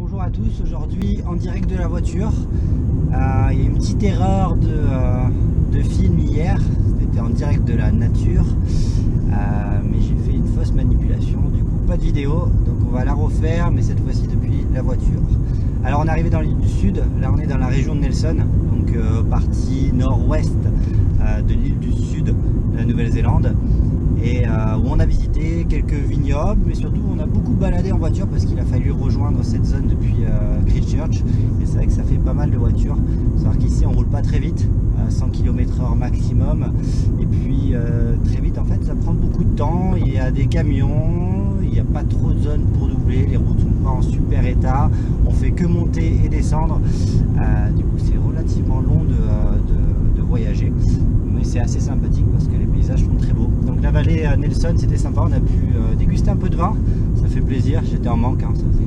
Bonjour à tous, aujourd'hui en direct de la voiture. Il y a eu une petite erreur de film hier, c'était en direct de la nature, mais j'ai fait une fausse manipulation, du coup pas de vidéo, donc on va la refaire, mais cette fois-ci depuis la voiture. Alors on est arrivé dans l'île du Sud, là on est dans la région de Nelson, donc partie nord-ouest de l'île du Sud de la Nouvelle-Zélande. Et où on a visité quelques vignobles, mais surtout on a beaucoup baladé en voiture parce qu'il a fallu rejoindre cette zone depuis Christchurch, et c'est vrai que ça fait pas mal de voitures. Il faut savoir qu'ici on roule pas très vite, 100 km/h maximum, et puis très vite en fait ça prend beaucoup de temps. Il y a des camions, il n'y a pas trop de zones pour doubler, les routes sont pas en super état, on fait que monter et descendre, du coup c'est relativement long de voyager, mais c'est assez sympathique parce que les paysages sont très beaux. Donc la vallée Nelson, c'était sympa, on a pu déguster un peu de vin, ça fait plaisir, j'étais en manque, hein. Ça faisait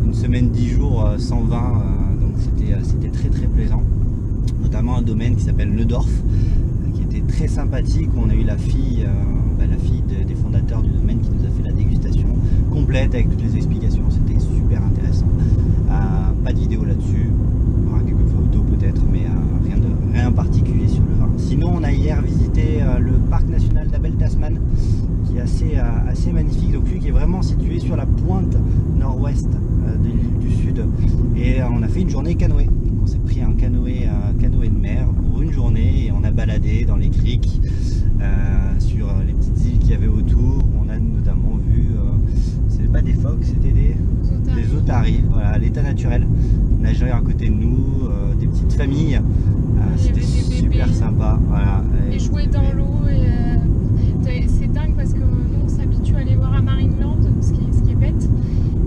une semaine 10 jours sans vin, donc c'était très très plaisant, notamment un domaine qui s'appelle Neudorf, qui était très sympathique, où on a eu la fille des fondateurs du domaine qui nous a fait la dégustation complète avec toutes les explications, c'était super intéressant. Pas de vidéo là-dessus, quelques photos peut-être, mais rien particulier sur le vin. Sinon on a hier visité le parc national d'Abel Tasman, qui est assez magnifique, donc lui qui est vraiment situé sur la pointe nord-ouest de l'île du Sud, et on a fait une journée canoë. Donc on s'est pris un canoë de mer pour une journée et on a baladé dans les criques, sur les petites îles qu'il y avait autour. On a notamment vu, c'était pas des phoques, c'était des otaries, voilà, l'état naturel, nager à côté de nous, des petites familles, c'était super sympa, voilà, et jouer dans l'eau, et c'est dingue parce que nous on s'habitue à les voir à Marineland, ce qui est bête,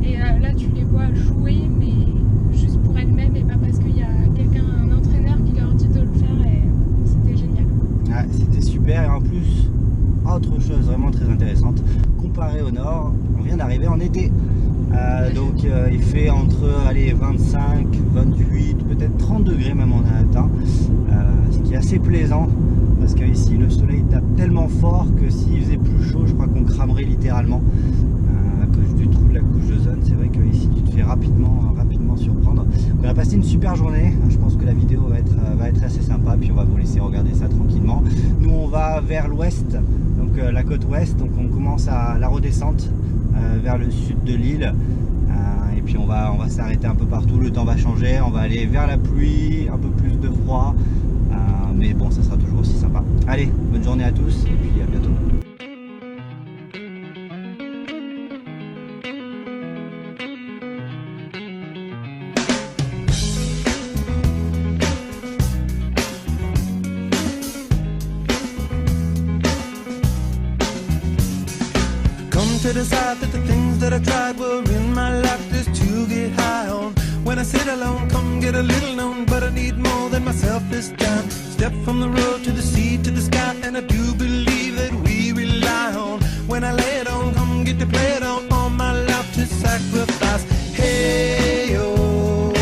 et là tu les vois jouer, mais juste pour elles-mêmes et pas parce qu'il y a un entraîneur qui leur dit de le faire, et c'était génial. Ouais, c'était super, et en plus autre chose vraiment très intéressante, comparé au nord, on vient d'arriver en été, donc il fait entre 25, 28, peut-être 30 degrés même on a atteint, ce qui est assez plaisant parce que ici le soleil tape tellement fort que s'il faisait plus chaud, je crois qu'on cramerait littéralement à cause du trou de la couche d'ozone. C'est vrai que ici tu te fais rapidement surprendre. On a passé une super journée, je pense que la vidéo va être assez sympa, puis on va vous laisser regarder ça tranquillement. Nous on va vers l'ouest, donc la côte ouest, donc on commence à la redescente vers le sud de l'île, et puis on va s'arrêter un peu partout, le temps va changer, on va aller vers la pluie, un peu plus de froid, mais bon, ça sera toujours aussi sympa. Allez, bonne journée à tous et puis à bientôt. To decide that the things that I tried were in my life just to get high on. When I sit alone, come get a little known, but I need more than myself this time. Step from the road to the sea to the sky, and I do believe that we rely on. When I lay it on, come get to play it on, all my life to sacrifice. Hey, oh,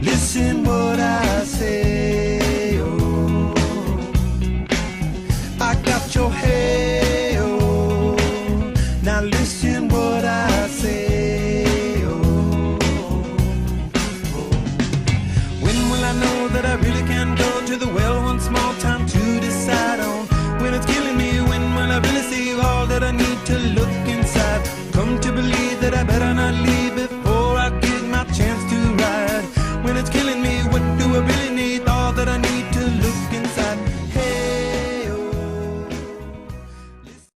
listen what I say, oh, I got your head. Now listen what I say, oh, oh. When will I know that I really can go to the well one small time to decide on? When it's killing me, when will I really see all that I need to look inside? Come to believe that I better not leave it